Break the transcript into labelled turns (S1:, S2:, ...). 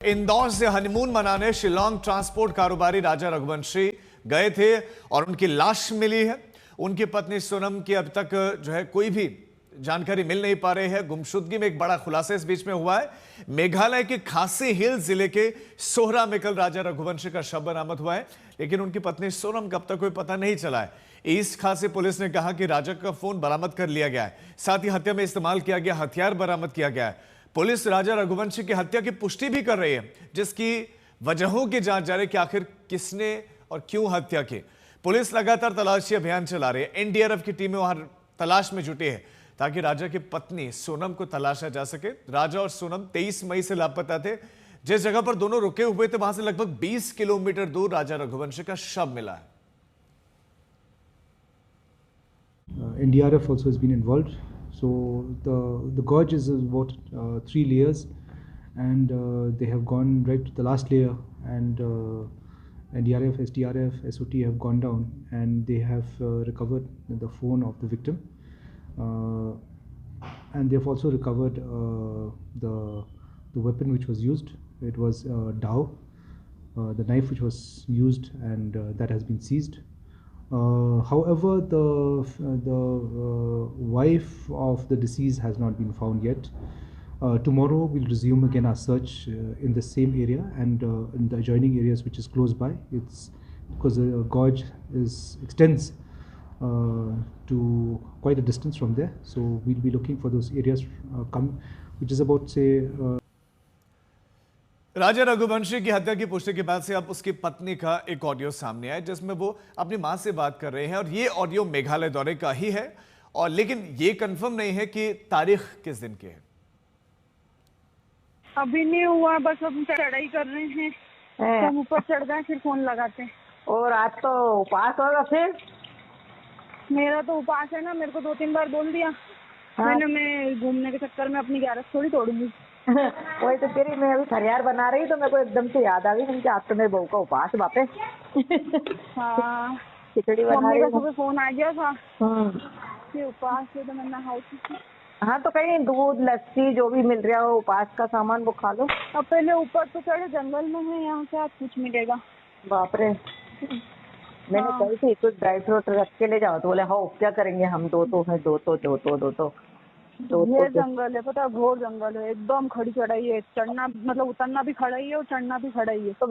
S1: इंदौर से हनीमून मनाने शिलोंग ट्रांसपोर्ट कारोबारी राजा रघुवंशी गए थे और उनकी लाश मिली है। उनकी पत्नी सोनम की अब तक जो है कोई भी जानकारी मिल नहीं पा रही है। गुमशुदगी में एक बड़ा खुलासा इस बीच में हुआ है। मेघालय के खासी हिल्स जिले के सोहरा में कल राजा रघुवंशी का शव बरामद हुआ है, लेकिन उनकी पत्नी सोनम का अब तक कोई पता नहीं चला है। ईस्ट खासी पुलिस ने कहा कि राजा का फोन बरामद कर लिया गया है, साथ ही हत्या में इस्तेमाल किया गया हथियार बरामद किया गया है। पुलिस राजा रघुवंशी की हत्या की पुष्टि भी कर रही है, जिसकी वजहों की जांच जारी कि आखिर किसने और क्यों हत्या की। पुलिस लगातार तलाशी अभियान चला रही है। एनडीआरएफ की टीमें वहां तलाश में जुटी है ताकि राजा की पत्नी सोनम को तलाशा जा सके। राजा और सोनम 23 मई से लापता थे। जिस जगह पर दोनों रुके हुए थे वहां से लगभग 20 किलोमीटर दूर राजा रघुवंशी का शव मिला है।
S2: NDRF also has been involved. So the gorge is about 3 layers, and they have gone right to the last layer, and NDRF, SDRF, SOT have gone down, and they have recovered the phone of the victim, and they have also recovered the weapon which was used. It was dao, the knife which was used, and that has been seized. However, the wife of the deceased has not been found yet. Tomorrow we'll resume again our search in the same area and in the adjoining areas which is close by. It's because the gorge extends to quite a distance from there, so we'll be looking for those areas which is about say
S1: राजा रघुवंशी की हत्या की पुष्टि के बाद से अब उसकी पत्नी का एक ऑडियो सामने आया, जिसमें वो अपनी मां से बात कर रहे हैं और ये ऑडियो मेघालय दौरे का ही है, और लेकिन ये कंफर्म नहीं है कि तारीख किस दिन की है।
S3: अभी नहीं हुआ, बस हम चढ़ाई कर रहे हैं, हम ऊपर चढ़ गए फिर फोन लगाते हैं।
S4: और आज तो उपास होगा फिर?
S3: मेरा तो उपास है ना, मेरे को 2-3 बार बोल दिया।
S4: हाँ।
S3: मैं घूमने के चक्कर में अपनी ग्यारस थोड़ी तोड़ूंगी।
S4: वही तो तेरी, मैं अभी खरियार बना रही तो मेरे को एकदम से याद आ गई कि आज तो मेरे बहू का उपास वापस।
S3: हाँ,
S4: खिचड़ी बना रही
S3: का सुबह फोन आ गया था कि उपास है, तो मैंने
S4: हाँ तो कहीं दूध लस्सी जो भी मिल रहा हो उपास का सामान वो खा लो।
S3: अब पहले ऊपर तो चढ़े, जंगल में है, यहाँ से आज कुछ मिलेगा।
S4: बाप रे, मैंने कही थी कुछ ड्राई फ्रूट रख के ले जाओ, तो बोले हाँ क्या करेंगे हम, दो
S3: ये जंगल है, पता है, घोर जंगल है, एकदम खड़ी चढ़ाई है, चढ़ना मतलब उतरना भी खड़ा ही है और चढ़ना भी खड़ा ही है। तो